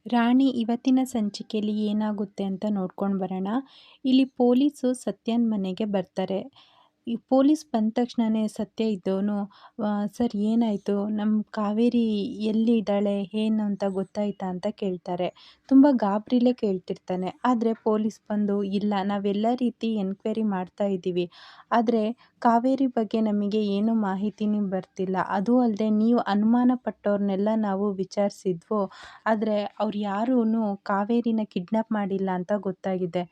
ರಾಣಿ ಇವತ್ತಿನ ಸಂಚಿಕೆಯಲ್ಲಿ ಏನಾಗುತ್ತೆ ಅಂತ ನೋಡ್ಕೊಂಡು ಬರೋಣ. ಇಲ್ಲಿ ಪೊಲೀಸು ಸತ್ಯನ ಮನೆಗೆ ಬರ್ತಾರೆ. ಈ ಪೊಲೀಸ್ ಬಂದ ತಕ್ಷಣನೇ ಸತ್ಯ ಇದ್ದವನು ಸರ್ ಏನಾಯಿತು, ನಮ್ಮ ಕಾವೇರಿ ಎಲ್ಲಿದ್ದಾಳೆ ಏನು ಅಂತ ಗೊತ್ತಾಯ್ತಾ ಅಂತ ಕೇಳ್ತಾರೆ. ತುಂಬ ಗಾಬರಿಲೇ ಕೇಳ್ತಿರ್ತಾನೆ. ಆದರೆ ಪೊಲೀಸ್ ಬಂದು ಇಲ್ಲ ನಾವೆಲ್ಲ ರೀತಿ ಎನ್ಕ್ವೈರಿ ಮಾಡ್ತಾ ಇದ್ದೀವಿ, ಆದರೆ ಕಾವೇರಿ ಬಗ್ಗೆ ನಮಗೆ ಏನೂ ಮಾಹಿತಿನೇ ಬರ್ತಿಲ್ಲ. ಅದು ಅಲ್ಲದೆ ನೀವು ಅನುಮಾನ ಪಟ್ಟವ್ರನ್ನೆಲ್ಲ ನಾವು ವಿಚಾರಿಸಿದ್ವು, ಆದರೆ ಅವ್ರು ಯಾರೂ ಕಾವೇರಿನ ಕಿಡ್ನ್ಯಾಪ್ ಮಾಡಿಲ್ಲ ಅಂತ ಗೊತ್ತಾಗಿದೆ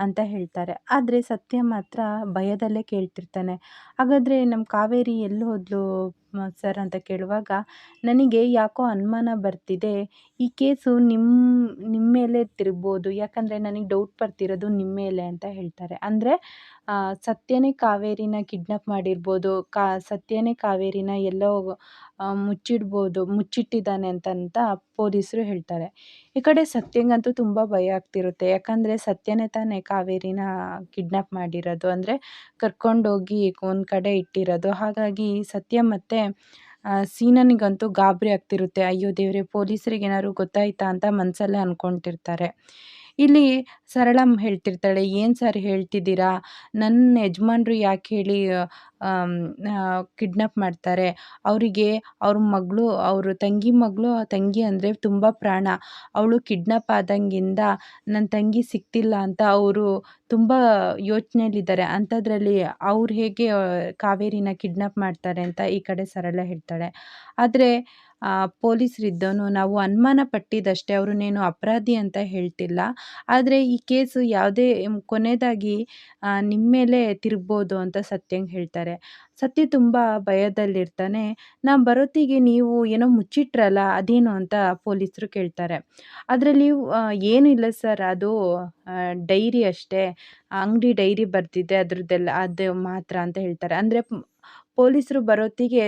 ಅಂತ ಹೇಳ್ತಾರೆ. ಆದರೆ ಸತ್ಯ ಮಾತ್ರ ಭಯದಲ್ಲೇ ಕೇಳ್ತಿರ್ತಾನೆ. ಹಾಗಾದರೆ ನಮ್ಮ ಕಾವೇರಿ ಎಲ್ಲಿ ಹೋದ್ಲು ಸರ್ ಅಂತ ಕೇಳುವಾಗ, ನನಗೆ ಯಾಕೋ ಅನುಮಾನ ಬರ್ತಿದೆ, ಈ ಕೇಸು ನಿಮ್ಮ ಮೇಲೆ ತಿರುಗ್ಬೋದು, ಯಾಕಂದರೆ ನನಗೆ ಡೌಟ್ ಬರ್ತಿರೋದು ನಿಮ್ಮ ಮೇಲೆ ಅಂತ ಹೇಳ್ತಾರೆ. ಅಂದರೆ ಸತ್ಯನೇ ಕಾವೇರಿನ ಕಿಡ್ನ್ಯಾಪ್ ಮಾಡಿರ್ಬೋದು, ಸತ್ಯನೇ ಕಾವೇರಿನ ಎಲ್ಲೋ ಮುಚ್ಚಿಟ್ಟಿದ್ದಾನೆ ಅಂತ ಪೊಲೀಸರು ಹೇಳ್ತಾರೆ. ಈ ಕಡೆ ಸತ್ಯಂಗಂತೂ ತುಂಬ ಭಯ ಆಗ್ತಿರುತ್ತೆ. ಯಾಕಂದರೆ ಸತ್ಯನೇ ತಾನೇ ಕಾವೇರಿನ ಕಿಡ್ನ್ಯಾಪ್ ಮಾಡಿರೋದು, ಅಂದರೆ ಕರ್ಕೊಂಡೋಗಿ ಒಂದು ಕಡೆ ಇಟ್ಟಿರೋದು. ಹಾಗಾಗಿ ಸತ್ಯ ಮತ್ತು ಸೀನನಿಗಂತೂ ಗಾಬರಿ ಆಗ್ತಿರುತ್ತೆ. ಅಯ್ಯೋ ದೇವ್ರೆ, ಪೊಲೀಸರಿಗೆ ಏನಾದ್ರು ಗೊತ್ತಾಯ್ತಾ ಅಂತ ಮನಸಲ್ಲೇ ಅಂದ್ಕೊಳ್ತಿರ್ತಾರೆ. ಇಲ್ಲಿ ಸರಳಮ್ಮ ಹೇಳ್ತಿರ್ತಾಳೆ, ಏನು ಸರ್ ಹೇಳ್ತಿದ್ದೀರಾ, ನನ್ನ ಯಜಮಾನ್ರು ಯಾಕೆ ಹೇಳಿ ಕಿಡ್ನ್ಯಾಪ್ ಮಾಡ್ತಾರೆ, ಅವರಿಗೆ ಅವ್ರ ಮಗಳು, ಅವರು ತಂಗಿ ಅಂದರೆ ತುಂಬ ಪ್ರಾಣ. ಅವಳು ಕಿಡ್ನ್ಯಾಪ್ ಆದಂಗಿಂದ ನನ್ನ ತಂಗಿ ಸಿಗ್ತಿಲ್ಲ ಅಂತ ಅವರು ತುಂಬ ಯೋಚನೆಯಲ್ಲಿದ್ದಾರೆ. ಅಂಥದ್ರಲ್ಲಿ ಅವ್ರು ಹೇಗೆ ಕಾವೇರಿನ ಕಿಡ್ನ್ಯಾಪ್ ಮಾಡ್ತಾರೆ ಅಂತ ಈ ಕಡೆ ಸರಳ ಹೇಳ್ತಾಳೆ. ಆದರೆ ಪೊಲೀಸರಿದ್ದವನು ನಾವು ಅನುಮಾನ ಪಟ್ಟಿದ್ದಷ್ಟೇ, ಅವ್ರನ್ನೇನು ಅಪರಾಧಿ ಅಂತ ಹೇಳ್ತಿಲ್ಲ, ಆದರೆ ಈ ಕೇಸು ಯಾವುದೇ ಕೊನೆಯದಾಗಿ ನಿಮ್ಮ ಮೇಲೆ ತಿರುಗ್ಬೋದು ಅಂತ ಸತ್ಯಂಗೆ ಹೇಳ್ತಾರೆ. ಸತ್ಯ ತುಂಬ ಭಯದಲ್ಲಿರ್ತಾನೆ. ಬರೋತ್ತಿಗೆ ನೀವು ಏನೋ ಮುಚ್ಚಿಟ್ರಲ್ಲ ಅದೇನು ಅಂತ ಪೊಲೀಸರು ಕೇಳ್ತಾರೆ. ಅದರಲ್ಲಿ ಏನೂ ಇಲ್ಲ ಸರ್, ಅದು ಡೈರಿ ಅಷ್ಟೇ, ಅಂಗಡಿ ಡೈರಿ ಬರ್ದಿದೆ ಅದರದ್ದೆಲ್ಲ ಅದು ಮಾತ್ರ ಅಂತ ಹೇಳ್ತಾರೆ. ಅಂದರೆ ಪೊಲೀಸರು ಬರೋತ್ತಿಗೆ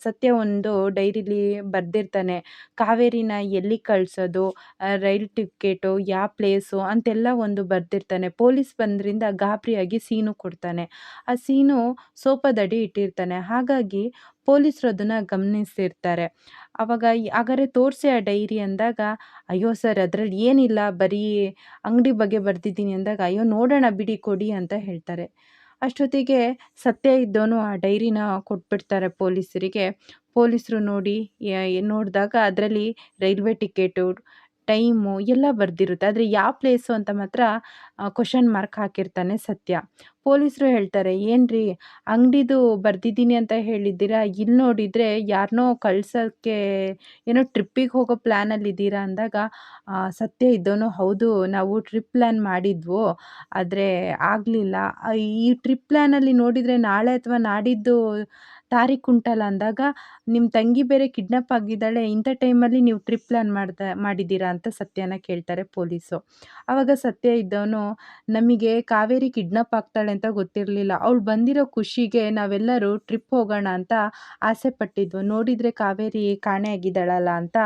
ಸತ್ಯ ಒಂದು ಡೈರಿಲಿ ಬರೆದಿರ್ತಾನೆ, ಕಾವೇರಿನ ಎಲ್ಲಿ ಕಳಿಸೋದು, ರೈಲ್ ಟಿಕೆಟು, ಯಾವ ಪ್ಲೇಸು ಅಂತೆಲ್ಲ ಒಂದು ಬರೆದಿರ್ತಾನೆ. ಪೊಲೀಸ್ ಬಂದ್ರಿಂದ ಗಾಬರಿಯಾಗಿ ಸೀನು ಕೊಡ್ತಾನೆ. ಆ ಸೀನು ಸೋಫಾದಡಿ ಇಟ್ಟಿರ್ತಾನೆ. ಹಾಗಾಗಿ ಪೊಲೀಸರು ಅದನ್ನು ಗಮನಿಸಿರ್ತಾರೆ. ಆವಾಗ ಹಾಗಾದ್ರೆ ತೋರಿಸಿ ಆ ಡೈರಿ ಅಂದಾಗ, ಅಯ್ಯೋ ಸರ್ ಅದರಲ್ಲಿ ಏನಿಲ್ಲ, ಬರೀ ಅಂಗಡಿ ಬಗ್ಗೆ ಬರ್ದಿದ್ದೀನಿ ಅಂದಾಗ, ಅಯ್ಯೋ ನೋಡೋಣ ಬಿಡಿ ಕೊಡಿ ಅಂತ ಹೇಳ್ತಾರೆ. ಅಷ್ಟೊತ್ತಿಗೆ ಸತ್ಯ ಇದ್ದವನು ಆ ಡೈರಿನ ಕೊಟ್ಬಿಡ್ತಾರೆ ಪೊಲೀಸರಿಗೆ. ಪೊಲೀಸರು ನೋಡಿದಾಗ ಅದರಲ್ಲಿ ರೈಲ್ವೆ ಟಿಕೆಟು, ಟೈಮು ಎಲ್ಲ ಬರೆದಿರುತ್ತೆ. ಆದರೆ ಯಾವ ಪ್ಲೇಸು ಅಂತ ಮಾತ್ರ ಕ್ವಷನ್ ಮಾರ್ಕ್ ಹಾಕಿರ್ತಾನೆ ಸತ್ಯ. ಪೊಲೀಸರು ಹೇಳ್ತಾರೆ, ಏನ್ರಿ ಅಂಗಡಿದು ಬರ್ದಿದ್ದೀನಿ ಅಂತ ಹೇಳಿದ್ದೀರಾ, ಇಲ್ಲಿ ನೋಡಿದರೆ ಯಾರನ್ನೋ ಕಳ್ಸೋಕ್ಕೆ ಏನೋ ಟ್ರಿಪ್ಪಿಗೆ ಹೋಗೋ ಪ್ಲ್ಯಾನಲ್ಲಿದ್ದೀರಾ ಅಂದಾಗ, ಸತ್ಯ ಇದ್ದವನು ಹೌದು ನಾವು ಟ್ರಿಪ್ ಪ್ಲ್ಯಾನ್ ಮಾಡಿದ್ವು, ಆದರೆ ಆಗಲಿಲ್ಲ. ಈ ಟ್ರಿಪ್ ಪ್ಲ್ಯಾನಲ್ಲಿ ನೋಡಿದರೆ ನಾಳೆ ಅಥವಾ ನಾಡಿದ್ದು ತಾರೀಖುಂಟಲ್ಲ ಅಂದಾಗ, ನಿಮ್ಮ ತಂಗಿ ಬೇರೆ ಕಿಡ್ನ್ಯಾಪ್ ಆಗಿದ್ದಾಳೆ, ಇಂಥ ಟೈಮಲ್ಲಿ ನೀವು ಟ್ರಿಪ್ ಪ್ಲ್ಯಾನ್ ಮಾಡಿದ್ದೀರಾ ಅಂತ ಸತ್ಯನ ಕೇಳ್ತಾರೆ ಪೊಲೀಸು. ಆವಾಗ ಸತ್ಯ ಇದ್ದವನು, ನಮಗೆ ಕಾವೇರಿ ಕಿಡ್ನ್ಯಾಪ್ ಆಗ್ತಾಳೆ ಅಂತ ಗೊತ್ತಿರಲಿಲ್ಲ, ಅವಳು ಬಂದಿರೋ ಖುಷಿಗೆ ನಾವೆಲ್ಲರೂ ಟ್ರಿಪ್ ಹೋಗೋಣ ಅಂತ ಆಸೆ ಪಟ್ಟಿದ್ವು, ನೋಡಿದರೆ ಕಾವೇರಿ ಕಾಣೆಯಾಗಿದ್ದಾಳಲ್ಲ ಅಂತ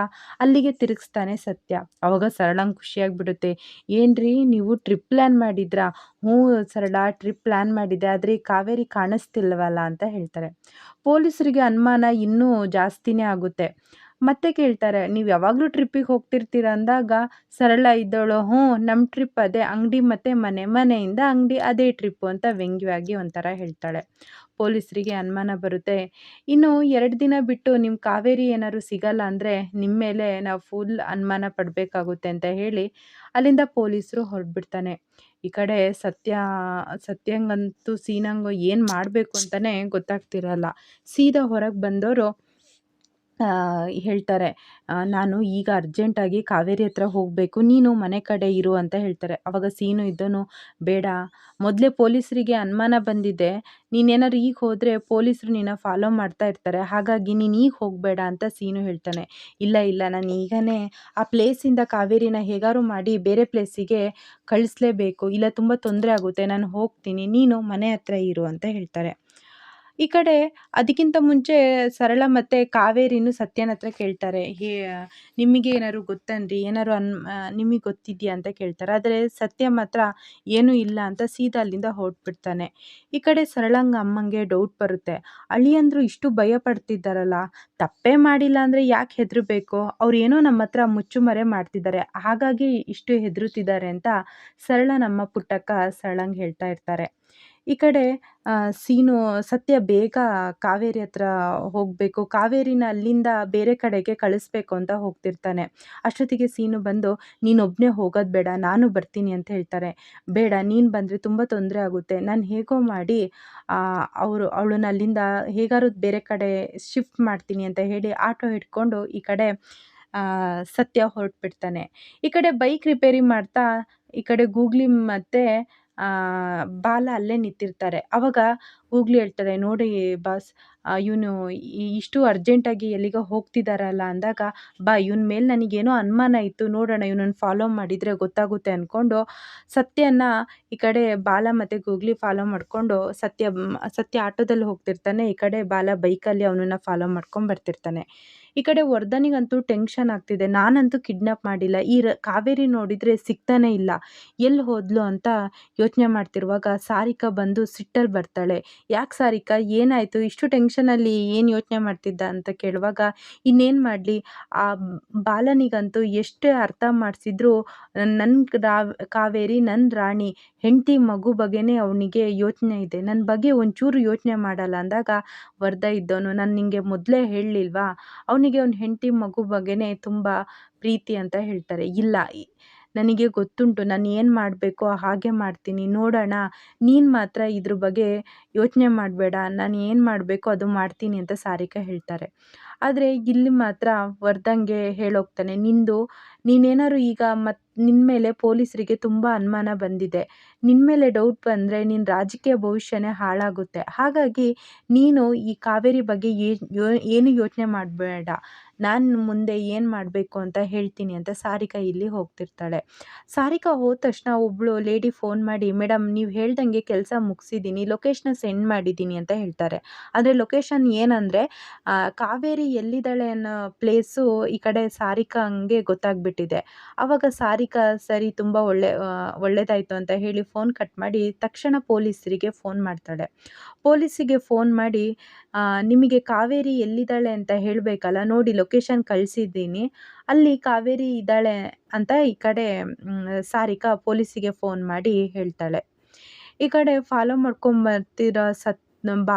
ಅಲ್ಲಿಗೆ ತಿರುಗಿಸ್ತಾನೆ ಸತ್ಯ. ಆವಾಗ ಸರಳಂಗೆ ಖುಷಿಯಾಗಿಬಿಡುತ್ತೆ. ಏನ್ರಿ ನೀವು ಟ್ರಿಪ್ ಪ್ಲ್ಯಾನ್ ಮಾಡಿದ್ರಾ? ಹ್ಞೂ ಸರಳ, ಟ್ರಿಪ್ ಪ್ಲ್ಯಾನ್ ಮಾಡಿದ್ದೆ, ಆದರೆ ಕಾವೇರಿ ಕಾಣಿಸ್ತಿಲ್ವಲ್ಲ ಅಂತ ಹೇಳ್ತಾರೆ. ಪೊಲೀಸರಿಗೆ ಅನುಮಾನ ಇನ್ನೂ ಜಾಸ್ತಿನೇ ಆಗುತ್ತೆ. ಮತ್ತೆ ಕೇಳ್ತಾರೆ, ನೀವು ಯಾವಾಗಲೂ ಟ್ರಿಪ್ಪಿಗೆ ಹೋಗ್ತಿರ್ತೀರ ಅಂದಾಗ, ಸರಳ ಇದ್ದವಳು ಹ್ಞೂ ನಮ್ಮ ಟ್ರಿಪ್ ಅದೇ, ಅಂಗಡಿ ಮತ್ತು ಮನೆಯಿಂದ ಅಂಗಡಿ ಅದೇ ಟ್ರಿಪ್ಪು ಅಂತ ವ್ಯಂಗ್ಯವಾಗಿ ಒಂಥರ ಹೇಳ್ತಾಳೆ. ಪೊಲೀಸರಿಗೆ ಅನುಮಾನ ಬರುತ್ತೆ. ಇನ್ನು 2 ದಿನ ಬಿಟ್ಟು ನಿಮ್ಮ ಕಾವೇರಿ ಏನಾದ್ರು ಸಿಗಲ್ಲ ಅಂದರೆ ನಿಮ್ಮ ಮೇಲೆ ನಾವು ಫುಲ್ ಅನುಮಾನ ಪಡಬೇಕಾಗುತ್ತೆ ಅಂತ ಹೇಳಿ ಅಲ್ಲಿಂದ ಪೊಲೀಸರು ಹೊರಟ್ಬಿಡ್ತಾನೆ. ಈ ಕಡೆ ಸತ್ಯಂಗಂತೂ ಸೀನಂಗು ಏನು ಮಾಡಬೇಕು ಅಂತಲೇ ಗೊತ್ತಾಗ್ತಿರಲ್ಲ. ಸೀದಾ ಹೊರಗೆ ಬಂದವರು ಹೇಳ್ತಾರೆ, ನಾನು ಈಗ ಅರ್ಜೆಂಟಾಗಿ ಕಾವೇರಿ ಹತ್ರ ಹೋಗಬೇಕು, ನೀನು ಮನೆ ಕಡೆ ಇರು ಅಂತ ಹೇಳ್ತಾರೆ. ಆವಾಗ ಸೀನು ಇದ್ದವನು, ಬೇಡ, ಮೊದಲೇ ಪೊಲೀಸರಿಗೆ ಅನುಮಾನ ಬಂದಿದೆ, ನೀನೇನಾದ್ರು ಈಗ ಹೋದರೆ ಪೊಲೀಸರು ನಿನ್ನ ಫಾಲೋ ಮಾಡ್ತಾ ಇರ್ತಾರೆ, ಹಾಗಾಗಿ ನೀನು ಈಗ ಹೋಗಬೇಡ ಅಂತ ಸೀನು ಹೇಳ್ತಾನೆ. ಇಲ್ಲ ನಾನು ಈಗಲೇ ಆ ಪ್ಲೇಸಿಂದ ಕಾವೇರಿನ ಹೇಗಾದ್ರು ಮಾಡಿ ಬೇರೆ ಪ್ಲೇಸಿಗೆ ಕಳಿಸ್ಲೇಬೇಕು, ಇಲ್ಲ ತುಂಬ ತೊಂದರೆ ಆಗುತ್ತೆ, ನಾನು ಹೋಗ್ತೀನಿ, ನೀನು ಮನೆ ಹತ್ರ ಇರು ಅಂತ ಹೇಳ್ತಾರೆ. ಈ ಕಡೆ ಅದಕ್ಕಿಂತ ಮುಂಚೆ ಸರಳ ಮತ್ತೆ ಕಾವೇರಿನು ಸತ್ಯನ ಹತ್ರ ಕೇಳ್ತಾರೆ. ನಿಮಗೆ ಏನಾದ್ರು ಗೊತ್ತೇನ್ರಿ? ಏನಾದ್ರು ನಿಮಗೆ ಗೊತ್ತಿದ್ಯಾ ಅಂತ ಕೇಳ್ತಾರೆ. ಆದರೆ ಸತ್ಯ ಮಾತ್ರ ಏನೂ ಇಲ್ಲ ಅಂತ ಸೀದಾ ಅಲ್ಲಿಂದ ಹೊರಟ್ಬಿಡ್ತಾನೆ. ಈ ಕಡೆ ಸರಳಂಗ ಅಮ್ಮಂಗೆ ಡೌಟ್ ಬರುತ್ತೆ. ಅಳಿಯಂದ್ರು ಇಷ್ಟು ಭಯ ಪಡ್ತಿದ್ದಾರಲ್ಲ, ತಪ್ಪೇ ಮಾಡಿಲ್ಲ ಅಂದರೆ ಯಾಕೆ ಹೆದರಬೇಕು? ಅವ್ರೇನೋ ನಮ್ಮ ಹತ್ರ ಮುಚ್ಚುಮರೆ ಮಾಡ್ತಿದ್ದಾರೆ. ಹಾಗಾಗಿ ಇಷ್ಟು ಹೆದರುತ್ತಿದ್ದಾರೆ ಅಂತ ಸರಳ ನಮ್ಮ ಪುಟ್ಟಕ್ಕ ಸರಳಂಗೆ ಹೇಳ್ತಾ ಇರ್ತಾರೆ. ಈ ಕಡೆ ಸೀನು ಸತ್ಯ ಬೇಗ ಕಾವೇರಿ ಹತ್ರ ಹೋಗಬೇಕು, ಕಾವೇರಿನ ಅಲ್ಲಿಂದ ಬೇರೆ ಕಡೆಗೆ ಕಳಿಸ್ಬೇಕು ಅಂತ ಹೋಗ್ತಿರ್ತಾನೆ. ಅಷ್ಟೊತ್ತಿಗೆ ಸೀನು ಬಂದು, ನೀನೊಬ್ಬನೇ ಹೋಗೋದು ಬೇಡ, ನಾನು ಬರ್ತೀನಿ ಅಂತ ಹೇಳ್ತಾರೆ. ಬೇಡ, ನೀನು ಬಂದರೆ ತುಂಬ ತೊಂದರೆ ಆಗುತ್ತೆ, ನಾನು ಹೇಗೋ ಮಾಡಿ ಅವಳನ್ನ ಅಲ್ಲಿಂದ ಹೇಗಾದ್ರು ಬೇರೆ ಕಡೆ ಶಿಫ್ಟ್ ಮಾಡ್ತೀನಿ ಅಂತ ಹೇಳಿ ಆಟೋ ಹಿಡ್ಕೊಂಡು ಈ ಕಡೆ ಸತ್ಯ ಹೊರಟ್ಬಿಡ್ತಾನೆ. ಈ ಕಡೆ ಬೈಕ್ ರಿಪೇರಿ ಮಾಡ್ತಾ ಈ ಕಡೆ ಗೂಗ್ಲಿ ಮತ್ತು ಬಾಲ ಅಲ್ಲೇ ನಿಂತಿರ್ತಾರೆ. ಅವಾಗ ಗೂಗ್ಲಿ ಹೇಳ್ತಾರೆ, ನೋಡಿ ಬಾಸ್, ಇವನು ಇಷ್ಟು ಅರ್ಜೆಂಟಾಗಿ ಎಲ್ಲಿಗೋ ಹೋಗ್ತಿದ್ದಾರಲ್ಲ ಅಂದಾಗ, ಬಾ ಇವನ ಮೇಲೆ ನನಗೇನೋ ಅನುಮಾನ ಇತ್ತು, ನೋಡೋಣ ಇವನನ್ನು ಫಾಲೋ ಮಾಡಿದರೆ ಗೊತ್ತಾಗುತ್ತೆ ಅಂದ್ಕೊಂಡು ಸತ್ಯನ ಈ ಕಡೆ ಬಾಲ ಮತ್ತು ಗೂಗ್ಲಿ ಫಾಲೋ ಮಾಡಿಕೊಂಡು ಸತ್ಯ ಆಟೋದಲ್ಲಿ ಹೋಗ್ತಿರ್ತಾನೆ. ಈ ಕಡೆ ಬಾಲ ಬೈಕಲ್ಲಿ ಅವನನ್ನು ಫಾಲೋ ಮಾಡ್ಕೊಂಡು ಬರ್ತಿರ್ತಾನೆ. ಈ ಕಡೆ ವರ್ಧನಿಗಂತೂ ಟೆನ್ಷನ್ ಆಗ್ತಿದೆ. ನಾನಂತೂ ಕಿಡ್ನಾಪ್ ಮಾಡಿಲ್ಲ, ಈ ಕಾವೇರಿ ನೋಡಿದರೆ ಸಿಗ್ತಾನೆ ಇಲ್ಲ, ಎಲ್ಲಿ ಹೋದ್ಲು ಅಂತ ಯೋಚನೆ ಮಾಡ್ತಿರುವಾಗ ಸಾರಿಕಾ ಬಂದು ಸಿಟ್ಟಲ್ಲಿ ಬರ್ತಾಳೆ. ಯಾಕೆ ಸಾರಿಕಾ, ಏನಾಯಿತು? ಇಷ್ಟು ಟೆನ್ಷನಲ್ಲಿ ಏನು ಯೋಚನೆ ಮಾಡ್ತಿದ್ದ ಅಂತ ಕೇಳುವಾಗ, ಇನ್ನೇನು ಮಾಡಲಿ, ಆ ಬಾಲನಿಗಂತೂ ಎಷ್ಟೇ ಅರ್ಥ ಮಾಡಿಸಿದ್ರು ನನ್ನ ಕಾವೇರಿ ನನ್ನ ರಾಣಿ, ಹೆಂಡತಿ ಮಗು ಬಗ್ಗೆನೇ ಅವನಿಗೆ ಯೋಚನೆ ಇದೆ, ನನ್ನ ಬಗ್ಗೆ ಒಂಚೂರು ಯೋಚನೆ ಮಾಡಲ್ಲ ಅಂದಾಗ ವರ್ಧ ಇದ್ದವನು, ನಾನು ನಿನಗೆ ಮೊದಲೇ ಹೇಳಲಿಲ್ವಾ, ಅವನಿಗೆ ಅವ್ನ ಹೆಂಡತಿ ಮಗು ಬಗ್ಗೆನೇ ತುಂಬ ಪ್ರೀತಿ ಅಂತ ಹೇಳ್ತಾರೆ. ಇಲ್ಲ, ನನಗೆ ಗೊತ್ತುಂಟು, ನಾನು ಏನು ಮಾಡಬೇಕೋ ಹಾಗೆ ಮಾಡ್ತೀನಿ, ನೋಡೋಣ, ನೀನು ಮಾತ್ರ ಇದ್ರ ಬಗ್ಗೆ ಯೋಚನೆ ಮಾಡಬೇಡ, ನಾನು ಏನು ಮಾಡಬೇಕೋ ಅದು ಮಾಡ್ತೀನಿ ಅಂತ ಸಾರಿಕಾ ಹೇಳ್ತಾರೆ. ಆದರೆ ಇಲ್ಲಿ ಮಾತ್ರ ವರ್ಧಂಗೆ ಹೇಳೋಗ್ತಾನೆ, ನೀನೇನಾದ್ರು ಈಗ ನಿನ್ನ ಮೇಲೆ ಪೊಲೀಸರಿಗೆ ತುಂಬ ಅನುಮಾನ ಬಂದಿದೆ, ನಿನ್ನ ಮೇಲೆ ಡೌಟ್ ಬಂದರೆ ನಿನ್ನ ರಾಜಕೀಯ ಭವಿಷ್ಯನೇ ಹಾಳಾಗುತ್ತೆ, ಹಾಗಾಗಿ ನೀನು ಈ ಕಾವೇರಿ ಬಗ್ಗೆ ಏನು ಯೋಚನೆ ಮಾಡಬೇಡ, ನಾನು ಮುಂದೆ ಏನು ಮಾಡಬೇಕು ಅಂತ ಹೇಳ್ತೀನಿ ಅಂತ ಸಾರಿಕಾ ಇಲ್ಲಿ ಹೋಗ್ತಿರ್ತಾಳೆ. ಸಾರಿಕಾ ಹೋದ ತಕ್ಷಣ ಒಬ್ಬಳು ಲೇಡಿ ಫೋನ್ ಮಾಡಿ, ಮೇಡಮ್ ನೀವು ಹೇಳ್ದಂಗೆ ಕೆಲಸ ಮುಗಿಸಿದ್ದೀನಿ, ಲೊಕೇಶನ್ ಸೆಂಡ್ ಮಾಡಿದ್ದೀನಿ ಅಂತ ಹೇಳ್ತಾರೆ. ಆದರೆ ಲೊಕೇಶನ್ ಏನಂದರೆ ಕಾವೇರಿ ಎಲ್ಲಿದ್ದಾಳೆ ಅನ್ನೋ ಪ್ಲೇಸು ಈ ಕಡೆ ಸಾರಿಕಾಂಗೆ ಗೊತ್ತಾಗ್ಬಿಟ್ಟಿದೆ. ಆವಾಗ ಸಾರಿಕಾ ಸರಿ, ತುಂಬ ಒಳ್ಳೆಯದಾಯಿತು ಅಂತ ಹೇಳಿ ಫೋನ್ ಕಟ್ ಮಾಡಿ ತಕ್ಷಣ ಪೊಲೀಸರಿಗೆ ಫೋನ್ ಮಾಡ್ತಾಳೆ. ಪೊಲೀಸಿಗೆ ಫೋನ್ ಮಾಡಿ, ನಿಮಗೆ ಕಾವೇರಿ ಎಲ್ಲಿದ್ದಾಳೆ ಅಂತ ಹೇಳಬೇಕಲ್ಲ, ನೋಡಿ ಲೊಕೇಶನ್ ಕಳಿಸಿದ್ದೀನಿ, ಅಲ್ಲಿ ಕಾವೇರಿ ಇದ್ದಾಳೆ ಅಂತ ಈ ಕಡೆ ಸಾರಿಕಾ ಪೊಲೀಸಿಗೆ ಫೋನ್ ಮಾಡಿ ಹೇಳ್ತಾಳೆ. ಈ ಕಡೆ ಫಾಲೋ ಮಾಡ್ಕೊಂಬರ್ತಿರೋ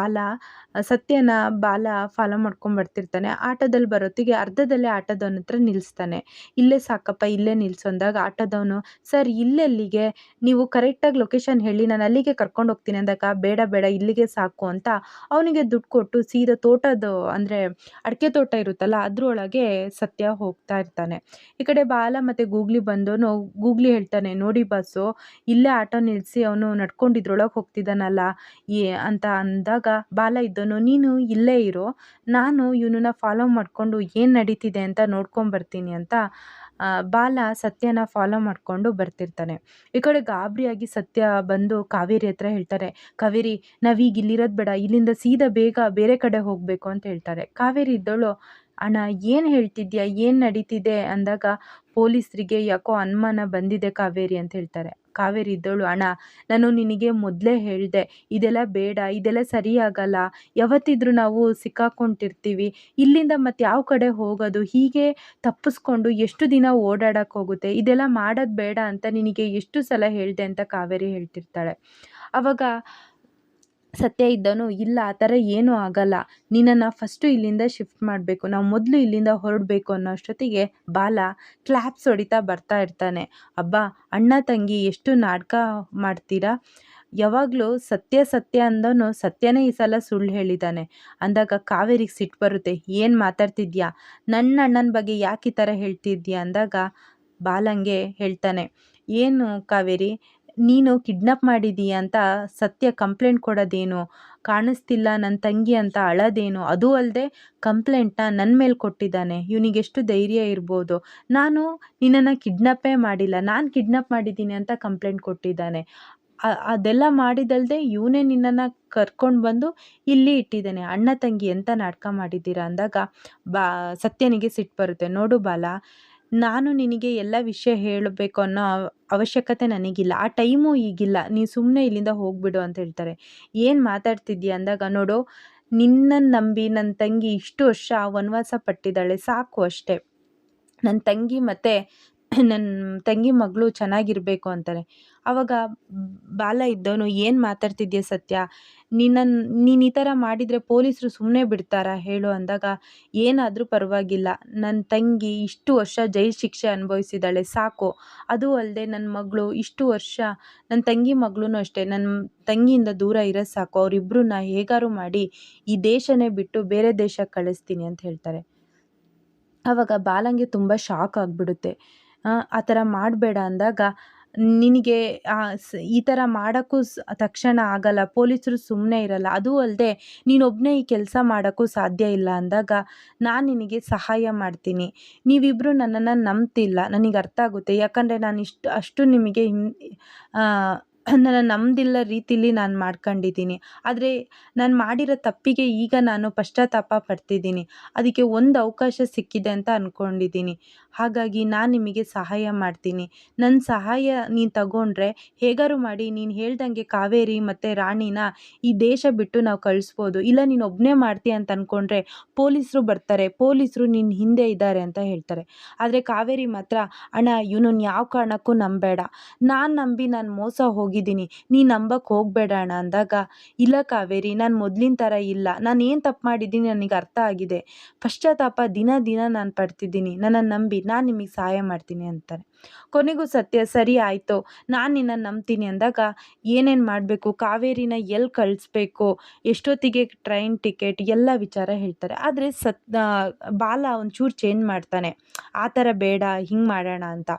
ಸತ್ಯನ ಬಾಲ ಫಾಲೋ ಮಾಡ್ಕೊಂಬರ್ತಿರ್ತಾನೆ. ಆಟೋದಲ್ಲಿ ಬರೋತ್ತಿಗೆ ಅರ್ಧದಲ್ಲೇ ಆಟೋದವನ ಹತ್ರ ನಿಲ್ಲಿಸ್ತಾನೆ. ಇಲ್ಲೇ ಸಾಕಪ್ಪ, ಇಲ್ಲೇ ನಿಲ್ಲಿಸು ಅಂದಾಗ ಆಟೋದವನು, ಸರ್ ಇಲ್ಲೆಲ್ಲಿಗೆ, ನೀವು ಕರೆಕ್ಟಾಗಿ ಲೊಕೇಶನ್ ಹೇಳಿ, ನಾನು ಅಲ್ಲಿಗೆ ಕರ್ಕೊಂಡು ಹೋಗ್ತೀನಿ ಅಂದಾಗ, ಬೇಡ ಬೇಡ ಇಲ್ಲಿಗೆ ಸಾಕು ಅಂತ ಅವನಿಗೆ ದುಡ್ಡು ಕೊಟ್ಟು ಸೀದಾ ಅಂದರೆ ಅಡಿಕೆ ತೋಟ ಇರುತ್ತಲ್ಲ ಅದ್ರೊಳಗೆ ಸತ್ಯ ಹೋಗ್ತಾ ಇರ್ತಾನೆ. ಈ ಕಡೆ ಬಾಲ ಮತ್ತು ಗೂಗ್ಲಿ ಬಂದವನು, ಗೂಗ್ಲಿ ಹೇಳ್ತಾನೆ, ನೋಡಿ ಬಾಸು, ಇಲ್ಲೇ ಆಟೋ ನಿಲ್ಲಿಸಿ ಅವನು ನಡ್ಕೊಂಡು ಇದ್ರೊಳಗೆ ಹೋಗ್ತಿದ್ದಾನಲ್ಲ ಅಂತ ಅಂದಾಗ, ಬಾಲ ಇದ್ದವನು, ನೀನು ಇಲ್ಲೇ ಇರು, ನಾನು ಇವನನ್ನ ಫಾಲೋ ಮಾಡಿಕೊಂಡು ಏನು ನಡೀತಿದೆ ಅಂತ ನೋಡ್ಕೊಂಬರ್ತೀನಿ ಅಂತ ಬಾಲ ಸತ್ಯನ ಫಾಲೋ ಮಾಡಿಕೊಂಡು ಬರ್ತಿರ್ತಾನೆ. ಈ ಕಡೆ ಗಾಬರಿಯಾಗಿ ಸತ್ಯ ಬಂದು ಕಾವೇರಿ ಹತ್ರ ಹೇಳ್ತಾರೆ, ಕಾವೇರಿ ನಾವೀಗ ಇಲ್ಲಿರೋದು ಬೇಡ, ಇಲ್ಲಿಂದ ಸೀದಾ ಬೇಗ ಬೇರೆ ಕಡೆ ಹೋಗಬೇಕು ಅಂತ ಹೇಳ್ತಾರೆ. ಕಾವೇರಿ ಇದ್ದವಳು, ಅಣ್ಣ ಏನು ಹೇಳ್ತಿದ್ಯಾ, ಏನು ನಡೀತಿದೆ ಅಂದಾಗ, ಪೊಲೀಸರಿಗೆ ಯಾಕೋ ಅನುಮಾನ ಬಂದಿದೆ ಕಾವೇರಿ ಅಂತ ಹೇಳ್ತಾರೆ. ಕಾವೇರಿ ಇದ್ದವಳು, ಅಣ್ಣ ನಾನು ನಿನಗೆ ಮೊದಲೇ ಹೇಳಿದೆ, ಇದೆಲ್ಲ ಬೇಡ, ಇದೆಲ್ಲ ಸರಿಯಾಗಲ್ಲ, ಯಾವತ್ತಿದ್ರೂ ನಾವು ಸಿಕ್ಕಾಕೊಂತಿರ್ತೀವಿ, ಇಲ್ಲಿಂದ ಮತ್ತು ಯಾವ ಕಡೆ ಹೋಗೋದು, ಹೀಗೆ ತಪ್ಪಿಸ್ಕೊಂಡು ಎಷ್ಟು ದಿನ ಓಡಾಡಕ್ಕೆ ಹೋಗುತ್ತೆ, ಇದೆಲ್ಲ ಮಾಡೋದು ಬೇಡ ಅಂತ ನಿನಗೆ ಎಷ್ಟು ಸಲ ಹೇಳಿದೆ ಅಂತ ಕಾವೇರಿ ಹೇಳ್ತಿರ್ತಾಳೆ. ಆವಾಗ ಸತ್ಯ ಇದ್ದವನು, ಇಲ್ಲ ಆ ಥರ ಏನೂ ಆಗಲ್ಲ, ನಿನ್ನನ್ನು ಫಸ್ಟು ಇಲ್ಲಿಂದ ಶಿಫ್ಟ್ ಮಾಡಬೇಕು, ನಾವು ಮೊದಲು ಇಲ್ಲಿಂದ ಹೊರಡಬೇಕು ಅನ್ನೋ ಅಷ್ಟೊತ್ತಿಗೆ ಬಾಲ ಕ್ಲಾಪ್ಸ್ ಹೊಡಿತಾ ಬರ್ತಾ ಇರ್ತಾನೆ. ಅಬ್ಬಾ ಅಣ್ಣ ತಂಗಿ ಎಷ್ಟು ನಾಟಕ ಮಾಡ್ತೀರಾ, ಯಾವಾಗಲೂ ಸತ್ಯ ಸತ್ಯ ಅಂದವನು ಸತ್ಯನೇ ಈ ಸಲ ಸುಳ್ಳು ಹೇಳಿದ್ದಾನೆ ಅಂದಾಗ ಕಾವೇರಿಗೆ ಸಿಟ್ಟು ಬರುತ್ತೆ. ಏನು ಮಾತಾಡ್ತಿದ್ಯಾ, ನನ್ನ ಅಣ್ಣನ ಬಗ್ಗೆ ಯಾಕೆ ಈ ಥರ ಹೇಳ್ತಿದ್ಯಾ ಅಂದಾಗ ಬಾಲಂಗೆ ಹೇಳ್ತಾನೆ, ಏನು ಕಾವೇರಿ, ನೀನು ಕಿಡ್ನಾಪ್ ಮಾಡಿದೀಯ ಅಂತ ಸತ್ಯ ಕಂಪ್ಲೇಂಟ್ ಕೊಡೋದೇನು, ಕಾಣಿಸ್ತಿಲ್ಲ ನನ್ನ ತಂಗಿ ಅಂತ ಅಳೋದೇನು, ಅದೂ ಅಲ್ಲದೆ ಕಂಪ್ಲೇಂಟ್ನ ನನ್ನ ಮೇಲೆ ಕೊಟ್ಟಿದ್ದಾನೆ, ಇವನಿಗೆಷ್ಟು ಧೈರ್ಯ ಇರ್ಬೋದು, ನಾನು ನಿನ್ನನ್ನು ಕಿಡ್ನಾಪೇ ಮಾಡಿಲ್ಲ, ನಾನು ಕಿಡ್ನಾಪ್ ಮಾಡಿದ್ದೀನಿ ಅಂತ ಕಂಪ್ಲೇಂಟ್ ಕೊಟ್ಟಿದ್ದಾನೆ, ಅದೆಲ್ಲ ಮಾಡಿದಲ್ದೆ ಇವನೇ ನಿನ್ನನ್ನು ಕರ್ಕೊಂಡು ಬಂದು ಇಲ್ಲಿ ಇಟ್ಟಿದ್ದಾನೆ. ಅಣ್ಣ ತಂಗಿ ಎಂಥ ನಾಟಕ ಮಾಡಿದ್ದೀರಾ ಅಂದಾಗ ಸತ್ಯನಿಗೆ ಸಿಟ್ಟು ಬರುತ್ತೆ. ನೋಡು ಬಾಲ, ನಾನು ನಿನಗೆ ಎಲ್ಲ ವಿಷಯ ಹೇಳಬೇಕು ಅನ್ನೋ ಅವಶ್ಯಕತೆ ನನಗಿಲ್ಲ. ಆ ಟೈಮು ಈಗಿಲ್ಲ. ನೀನು ಸುಮ್ಮನೆ ಇಲ್ಲಿಂದ ಹೋಗ್ಬಿಡು ಅಂತ ಹೇಳ್ತಾರೆ. ಏನು ಮಾತಾಡ್ತಿದ್ದೀಯ ಅಂದಾಗ, ನೋಡು ನಿನ್ನನ್ನು ನಂಬಿ ನನ್ನ ತಂಗಿ ಇಷ್ಟು ವರ್ಷ ವನವಾಸ ಪಟ್ಟಿದ್ದಾಳೆ, ಸಾಕು ಅಷ್ಟೇ. ನನ್ನ ತಂಗಿ ಮತ್ತು ನನ್ನ ತಂಗಿ ಮಗಳು ಚೆನ್ನಾಗಿರಬೇಕು ಅಂತಾರೆ. ಆವಾಗ ಬಾಲ ಇದ್ದವನು, ಏನು ಮಾತಾಡ್ತಿದ್ದೀಯ ಸತ್ಯ, ನೀನು ಈ ಥರ ಮಾಡಿದರೆ ಪೊಲೀಸರು ಸುಮ್ಮನೆ ಬಿಡ್ತಾರಾ ಹೇಳು ಅಂದಾಗ, ಏನಾದರೂ ಪರವಾಗಿಲ್ಲ, ನನ್ನ ತಂಗಿ ಇಷ್ಟು ವರ್ಷ ಜೈಲು ಶಿಕ್ಷೆ ಅನುಭವಿಸಿದ್ದಾಳೆ, ಸಾಕು. ಅದು ಅಲ್ಲದೆ ನನ್ನ ಮಗಳು ಇಷ್ಟು ವರ್ಷ, ನನ್ನ ತಂಗಿ ಮಗಳೂ ಅಷ್ಟೇ, ನನ್ನ ತಂಗಿಯಿಂದ ದೂರ ಇರೋದು ಸಾಕು. ಅವರಿಬ್ಬರನ್ನ ಹೇಗಾರು ಮಾಡಿ ಈ ದೇಶನೇ ಬಿಟ್ಟು ಬೇರೆ ದೇಶಕ್ಕೆ ಕಳಿಸ್ತೀನಿ ಅಂತ ಹೇಳ್ತಾರೆ. ಆವಾಗ ಬಾಲಂಗೆ ತುಂಬ ಶಾಕ್ ಆಗಿಬಿಡುತ್ತೆ. ಆ ಥರ ಮಾಡಬೇಡ ಅಂದಾಗ, ನಿನಗೆ ಈ ಥರ ಮಾಡೋಕ್ಕೂ ತಕ್ಷಣ ಆಗಲ್ಲ, ಪೊಲೀಸರು ಸುಮ್ಮನೆ ಇರಲ್ಲ. ಅದೂ ಅಲ್ಲದೆ ನೀನೊಬ್ಬನೇ ಈ ಕೆಲಸ ಮಾಡೋಕ್ಕೂ ಸಾಧ್ಯ ಇಲ್ಲ ಅಂದಾಗ, ನಾನು ನಿನಗೆ ಸಹಾಯ ಮಾಡ್ತೀನಿ. ನೀವಿಬ್ಬರು ನನ್ನನ್ನು ನಂಬ್ತಿಲ್ಲ, ನನಗೆ ಅರ್ಥ ಆಗುತ್ತೆ. ಯಾಕಂದರೆ ನಾನು ಅಷ್ಟು ನಿಮಗೆ ನನ್ನ ನಂಬದಿಲ್ಲ ರೀತಿಲಿ ನಾನು ಮಾಡ್ಕೊಂಡಿದ್ದೀನಿ. ಆದರೆ ನಾನು ಮಾಡಿರೋ ತಪ್ಪಿಗೆ ಈಗ ನಾನು ಪಶ್ಚಾತ್ತಾಪ ಪಡ್ತಿದ್ದೀನಿ. ಅದಕ್ಕೆ ಒಂದು ಅವಕಾಶ ಸಿಕ್ಕಿದೆ ಅಂತ ಅಂದ್ಕೊಂಡಿದ್ದೀನಿ. ಹಾಗಾಗಿ ನಾನು ನಿಮಗೆ ಸಹಾಯ ಮಾಡ್ತೀನಿ. ನನ್ನ ಸಹಾಯ ನೀನು ತಗೊಂಡ್ರೆ ಹೇಗಾರು ಮಾಡಿ ನೀನು ಹೇಳ್ದಂಗೆ ಕಾವೇರಿ ಮತ್ತು ರಾಣಿನ ಈ ದೇಶ ಬಿಟ್ಟು ನಾವು ಕಳಿಸ್ಬೋದು. ಇಲ್ಲ ನೀನು ಒಬ್ಬನೇ ಮಾಡ್ತೀಯ ಅಂತ ಅಂದ್ಕೊಂಡ್ರೆ ಪೊಲೀಸರು ಬರ್ತಾರೆ, ಪೊಲೀಸರು ನಿನ್ನ ಹಿಂದೆ ಇದ್ದಾರೆ ಅಂತ ಹೇಳ್ತಾರೆ. ಆದರೆ ಕಾವೇರಿ ಮಾತ್ರ, ಅಣ್ಣ ಇವನನ್ನು ಯಾವ ಕಾರಣಕ್ಕೂ ನಂಬೇಡ, ನಾನು ನಂಬಿ ನಾನು ಮೋಸ ಹೋಗಿದ್ದೀನಿ, ನೀನು ನಂಬಕ್ಕೆ ಹೋಗಬೇಡ ಅಣ್ಣ ಅಂದಾಗ, ಇಲ್ಲ ಕಾವೇರಿ, ನಾನು ಮೊದಲಿನ ಥರ ಇಲ್ಲ, ನಾನು ಏನು ತಪ್ಪು ಮಾಡಿದ್ದೀನಿ ನನಗೆ ಅರ್ಥ ಆಗಿದೆ, ಪಶ್ಚಾತ್ತಾಪ ದಿನ ದಿನ ನಾನು ಪಡ್ತಿದ್ದೀನಿ, ನನ್ನನ್ನು ನಂಬಿ ನಾನು ನಿಮಗೆ ಸಹಾಯ ಮಾಡ್ತೀನಿ ಅಂತಾರೆ. ಕೊನೆಗೂ ಸತ್ಯ, ಸರಿ ಆಯಿತು, ನಾನು ನಿನ್ನನ್ನು ನಂಬ್ತೀನಿ ಅಂದಾಗ, ಏನೇನು ಮಾಡಬೇಕು, ಕಾವೇರಿನ ಎಲ್ಲಿ ಕಳಿಸ್ಬೇಕು, ಎಷ್ಟೊತ್ತಿಗೆ ಟ್ರೈನ್ ಟಿಕೆಟ್ ಎಲ್ಲ ವಿಚಾರ ಹೇಳ್ತಾರೆ. ಆದರೆ ಬಾಲ ಒಂಚೂರು ಚೇಂಜ್ ಮಾಡ್ತಾನೆ, ಆ ಥರ ಬೇಡ, ಹಿಂಗೆ ಮಾಡೋಣ ಅಂತ.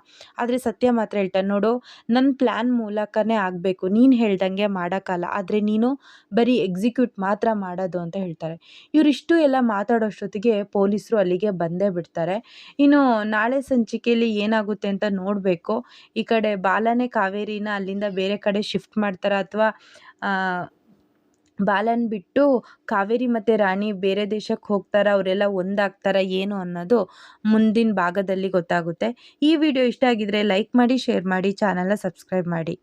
ಆದರೆ ಸತ್ಯ ಮಾತ್ರ ಹೇಳ್ತಾನೆ, ನೋಡು ನನ್ನ ಪ್ಲ್ಯಾನ್ ಮೂಲಕನೇ ಆಗಬೇಕು, ನೀನು ಹೇಳ್ದಂಗೆ ಮಾಡೋಕ್ಕಲ್ಲ, ಆದರೆ ನೀನು ಬರೀ ಎಕ್ಸಿಕ್ಯೂಟ್ ಮಾತ್ರ ಮಾಡೋದು ಅಂತ ಹೇಳ್ತಾರೆ. ಇವರಿಷ್ಟು ಎಲ್ಲ ಮಾತಾಡೋಷ್ಟೊತ್ತಿಗೆ ಪೊಲೀಸರು ಅಲ್ಲಿಗೆ ಬಂದೇ ಬಿಡ್ತಾರೆ. ಇನ್ನು ನಾಳೆ ಸಂಚಿಕೆಯಲ್ಲಿ ಏನಾಗುತ್ತೆ ಅಂತ ನೋಡಬೇಕು. ಈ ಕಡೆ ಬಾಲನೇ ಕಾವೇರಿನ ಅಲ್ಲಿಂದ ಬೇರೆ ಕಡೆ ಶಿಫ್ಟ್ ಮಾಡ್ತಾರಾ, ಅಥವಾ ಬಾಲನ್ ಬಿಟ್ಟು ಕಾವೇರಿ ಮತ್ತು ರಾಣಿ ಬೇರೆ ದೇಶಕ್ಕೆ ಹೋಗ್ತಾರಾ, ಅವರೆಲ್ಲ ಒಂದಾಗ್ತಾರಾ ಏನು ಅನ್ನೋದು ಮುಂದಿನ ಭಾಗದಲ್ಲಿ ಗೊತ್ತಾಗುತ್ತೆ. ಈ ವಿಡಿಯೋ ಇಷ್ಟ ಆಗಿದ್ರೆ ಲೈಕ್ ಮಾಡಿ, ಶೇರ್ ಮಾಡಿ, ಚಾನಲ್ನ ಸಬ್ಸ್ಕ್ರೈಬ್ ಮಾಡಿ.